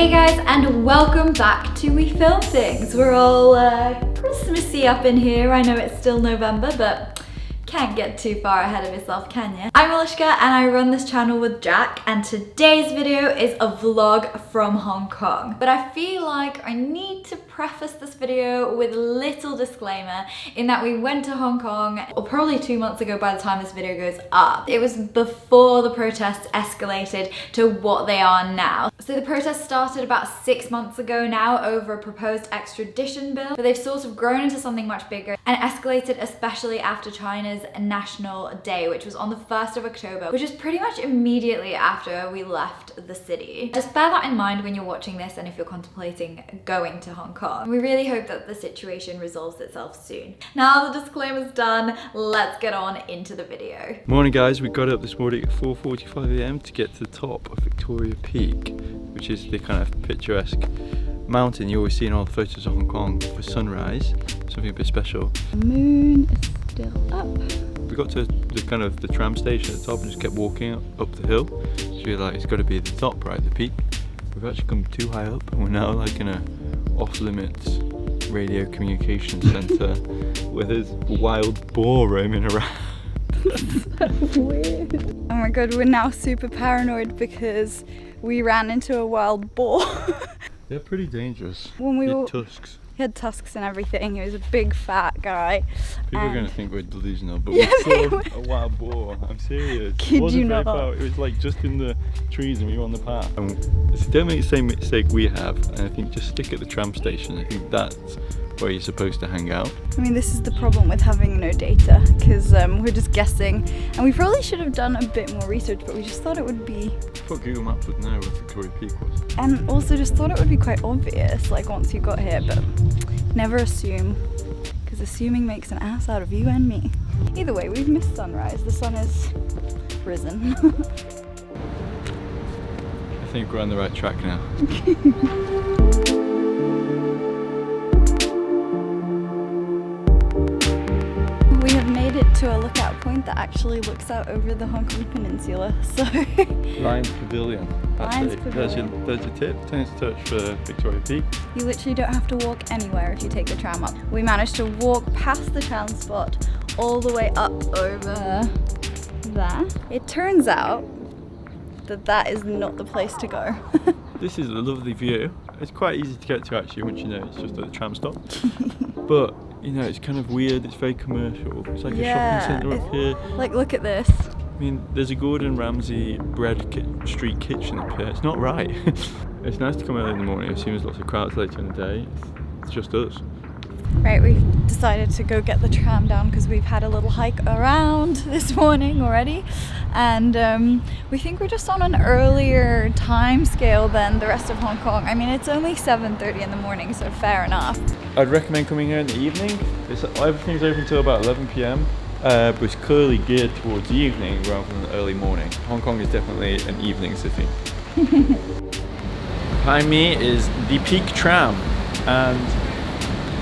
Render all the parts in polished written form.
Hey guys, and welcome back to We Film Things. We're all Christmassy up in here. I know it's still November, but can't get too far ahead of yourself, can you? I'm Eliska and I run this channel with Jack, and today's video is a vlog from Hong Kong. But I feel like I need to preface this video with a little disclaimer in that we went to Hong Kong, or probably 2 months ago by the time this video goes up. It was before the protests escalated to what they are now. So the protests started about 6 months ago now over a proposed extradition bill, but they've sort of grown into something much bigger and escalated especially after China's National Day, which was on the 1st of October, which is pretty much immediately after we left the city. Just bear that in mind when you're watching this and if you're contemplating going to Hong Kong. We really hope that the situation resolves itself soon. Now the disclaimer's done, let's get on into the video. Morning guys, we got up this morning at 4:45 AM to get to the top of Victoria Peak, which is the kind of picturesque mountain you always see in all the photos of Hong Kong for sunrise, something a bit special. The moon is still up. We got to the tram station at the top and just kept walking up the hill. So we were like, it's got to be the top, right, the peak. We've actually come too high up and we're now like in a off-limits radio communication centre where there's a wild boar roaming around. So weird. Oh my god, we're now super paranoid because we ran into a wild boar. They're pretty dangerous. When we were tusks. He had tusks and everything. He was a big fat guy. People are going to think we're delusional, but we saw a wild boar. I'm serious. Kid you not? It was like just in the trees and we were on the path. And don't make the same mistake we have. And I think just stick at the tram station. I think that's where you're supposed to hang out. I mean, this is the problem with having no data, because we're just guessing. And we probably should have done a bit more research, but we just thought it would be... I thought Google Maps would know where Victoria Peak was. And also just thought it would be quite obvious, like once you got here, but never assume, because assuming makes an ass out of you and me. Either way, we've missed sunrise. The sun has risen. I think we're on the right track now. We have made it to a lookout point that actually looks out over the Hong Kong Peninsula, so... Lions Pavilion. Lions Pavilion. There's your tip, turn to touch for Victoria Peak. You literally don't have to walk anywhere if you take the tram up. We managed to walk past the tram spot all the way up over there. It turns out that that is not the place to go. This is a lovely view. It's quite easy to get to actually once you know it's just at the tram stop. But you know, it's kind of weird, it's very commercial. It's like a shopping centre up here. Like, look at this. I mean, there's a Gordon Ramsay street kitchen up here. It's not right. It's nice to come early in the morning. It seems lots of crowds later in the day. It's just us. Right, we've decided to go get the tram down because we've had a little hike around this morning already, and we think we're just on an earlier time scale than the rest of Hong Kong. I mean, it's only 7:30 in the morning, so fair enough. I'd recommend coming here in the evening. Everything's open until about 11 PM, but it's clearly geared towards the evening rather than the early morning. Hong Kong is definitely an evening city. Behind me is the Peak Tram, and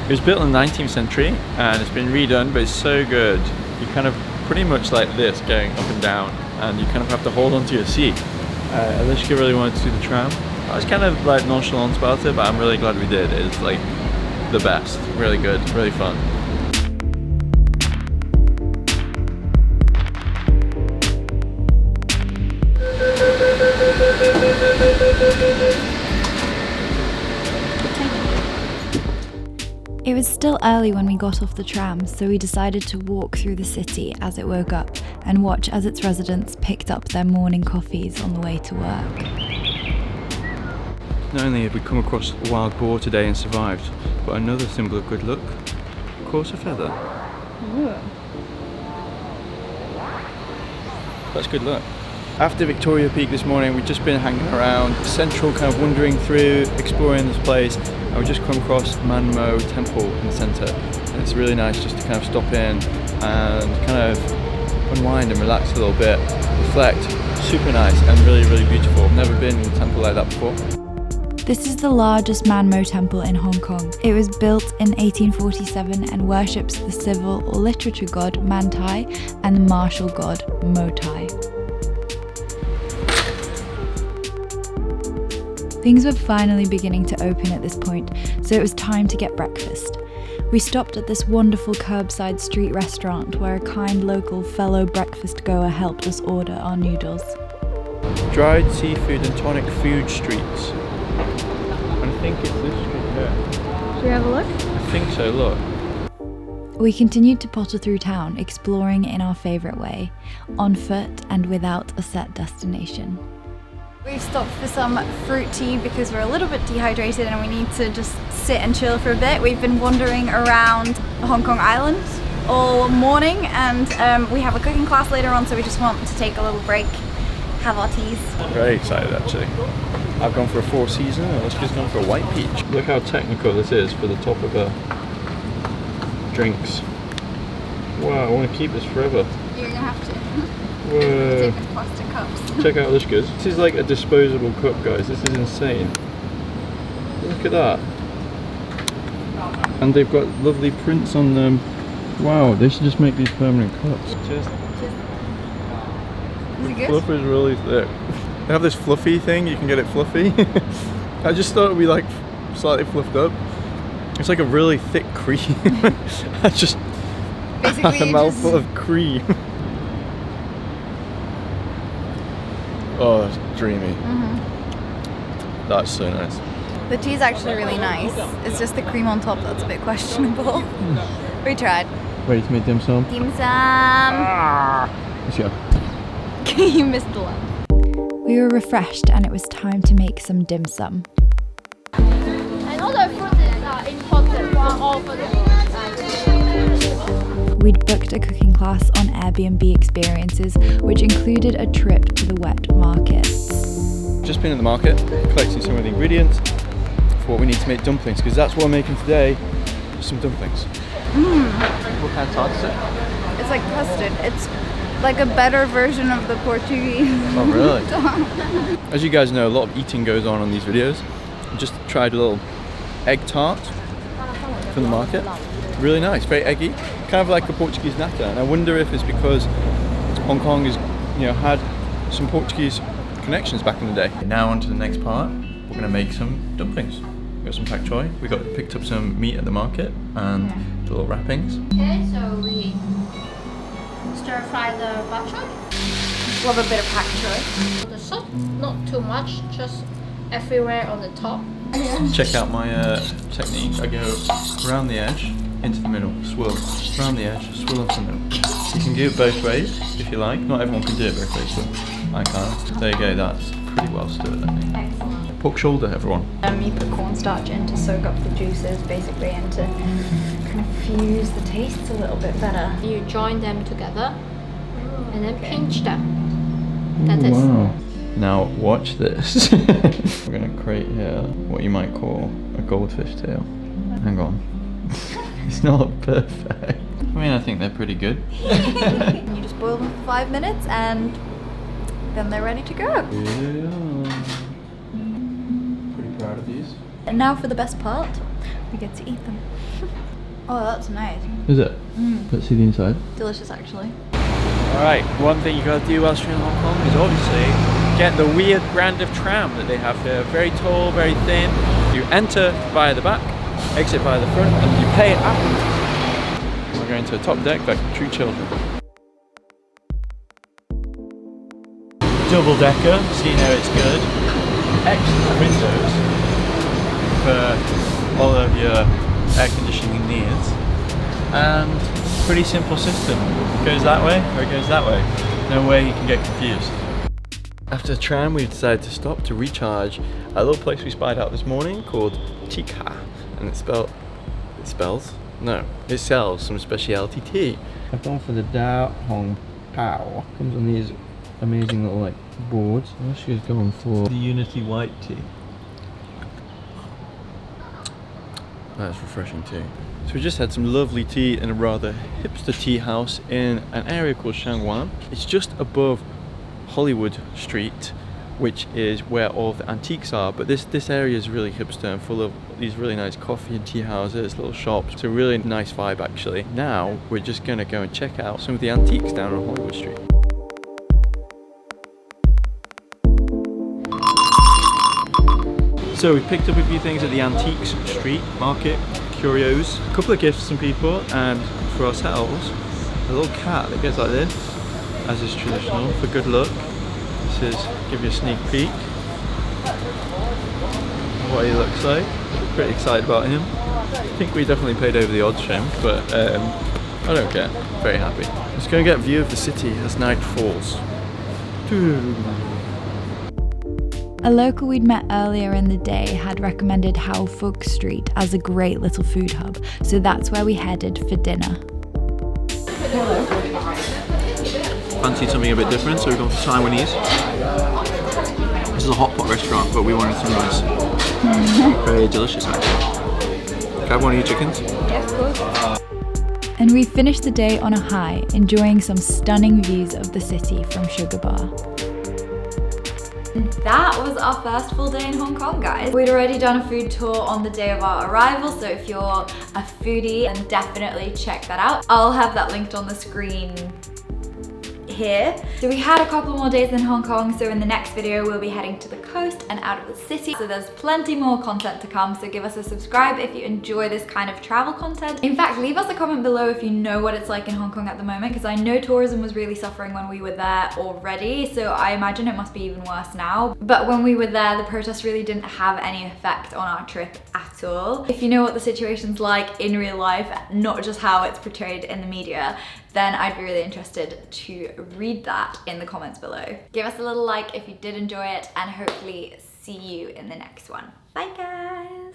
it was built in the 19th century and it's been redone, but it's so good. You kind of pretty much like this, going up and down, and you kind of have to hold onto your seat. Eliska really wanted to do the tram. I was kind of like nonchalant about it, but I'm really glad we did. It's like the best, really good, really fun. It was still early when we got off the tram, so we decided to walk through the city as it woke up and watch as its residents picked up their morning coffees on the way to work. Not only have we come across a wild boar today and survived, but another symbol of good luck, of course, a feather. Ooh. That's good luck. After Victoria Peak this morning, we've just been hanging around Central, kind of wandering through, exploring this place, and we just come across Man Mo Temple in the centre. And it's really nice just to kind of stop in and kind of unwind and relax a little bit, reflect. Super nice and really, really beautiful. I've never been in a temple like that before. This is the largest Man Mo temple in Hong Kong. It was built in 1847 and worships the civil or literature god Man Tai and the martial god Mo Tai. Things were finally beginning to open at this point, so it was time to get breakfast. We stopped at this wonderful curbside street restaurant where a kind local fellow breakfast goer helped us order our noodles. Dried seafood and tonic food streets. And I think it's this street here. Should we have a look? I think so, look. We continued to potter through town, exploring in our favourite way, on foot and without a set destination. We've stopped for some fruit tea because we're a little bit dehydrated and we need to just sit and chill for a bit. We've been wandering around Hong Kong Island all morning and we have a cooking class later on, so we just want to take a little break, have our teas. Very excited actually. I've gone for a Four Seasons and Eliska's gone for a white peach. Look how technical this is for the top of a drinks. Wow, I want to keep this forever. You're gonna have to. Whoa. Take the plastic cups. Check out Eliska's. This is like a disposable cup, guys. This is insane. Look at that. And they've got lovely prints on them. Wow, they should just make these permanent cups. Cheers. Is it good? Fluff is really thick. They have this fluffy thing, you can get it fluffy. I just thought it would be like slightly fluffed up. It's like a really thick cream. I just Basically, had a mouthful of cream. Oh, that's dreamy. That's so nice. The tea is actually really nice. It's just the cream on top that's a bit questionable. We tried. Ready to make dim sum? Dim sum. Let's go. You missed the one. We were refreshed and it was time to make some dim sum. And all the fruit is imported from all over the world. We'd booked a cooking class on Airbnb experiences, which included a trip to the wet markets. Just been at the market, collecting some of the ingredients for what we need to make dumplings, because that's what we're making today, some dumplings. What kind of tart is it? It's like custard. It's like a better version of the Portuguese. Oh really? As you guys know, a lot of eating goes on these videos. Just tried a little egg tart from the market. Really nice, very eggy, kind of like a Portuguese nata. And I wonder if it's because Hong Kong has, had some Portuguese connections back in the day. Now on to the next part. We're gonna make some dumplings. We got some pak choy. We picked up some meat at the market and the little wrappings. Okay, so we stir fry the bok choy. Love a bit of pak choy. The salt, not too much, just everywhere on the top. Check out my technique. I go around the edge, into the middle, swirl. Around the edge, swirl into the middle. You can do it both ways if you like. Not everyone can do it both ways, but I can. There you go, that's pretty well stirred, I think. Excellent. Pork shoulder, everyone. You put cornstarch in to soak up the juices, basically, and to kind of fuse the tastes a little bit better. You join them together and then pinch them. That is. Wow. Now watch this. We're gonna create here what you might call a goldfish tail. Hang on. It's not perfect. I mean, I think they're pretty good. You just boil them for 5 minutes and then they're ready to go. Yeah. Pretty proud of these. And now for the best part, we get to eat them. Oh, that's nice. Is it? Let's see the inside. Delicious, actually. Alright, one thing you gotta do whilst you're in Hong Kong is obviously get the weird brand of tram that they have here. Very tall, very thin. You enter via the back, exit via the front, and you pay afterwards. We're going to a top deck like true children. Double decker, so you know it's good. Excellent windows for all of your air conditioning needs. And pretty simple system. It goes that way or it goes that way. No way you can get confused. After the tram, we've decided to stop to recharge at a little place we spied out this morning called Chica. And it sells some specialty tea. I've gone for the Da Hong Pao. Comes on these amazing little boards. I wish she was going for the Unity White tea. That's refreshing too. So we just had some lovely tea in a rather hipster tea house in an area called Shangwan. It's just above Hollywood Street, which is where all the antiques are, but this area is really hipster and full of these really nice coffee and tea houses, little shops. It's a really nice vibe actually. Now we're just gonna go and check out some of the antiques down on Hollywood Street. So we picked up a few things at the antiques street market, curios, a couple of gifts from people, and for ourselves, a little cat that goes like this, as is traditional, for good luck. This is, give you a sneak peek what he looks like. Pretty excited about him. I think we definitely paid over the odds for him, but I don't care. Very happy. Let's go and get a view of the city as night falls. A local we'd met earlier in the day had recommended Hao Fug Street as a great little food hub, so that's where we headed for dinner. Fancied something a bit different, so we've gone for Taiwanese. This is a hot pot restaurant, but we wanted some rice. Very delicious actually. Can I have one of your chickens? Yeah, of course. And we finished the day on a high, enjoying some stunning views of the city from Sugar Bar. That was our first full day in Hong Kong, guys. We'd already done a food tour on the day of our arrival, so if you're a foodie, then definitely check that out. I'll have that linked on the screen here. So we had a couple more days in Hong Kong, so in the next video we'll be heading to the coast and out of the city. So there's plenty more content to come, so give us a subscribe if you enjoy this kind of travel content. In fact, leave us a comment below if you know what it's like in Hong Kong at the moment, because I know tourism was really suffering when we were there already, so I imagine it must be even worse now. But when we were there, the protests really didn't have any effect on our trip at all. If you know what the situation's like in real life, not just how it's portrayed in the media, then I'd be really interested to read that in the comments below. Give us a little like if you did enjoy it, and hopefully see you in the next one. Bye guys!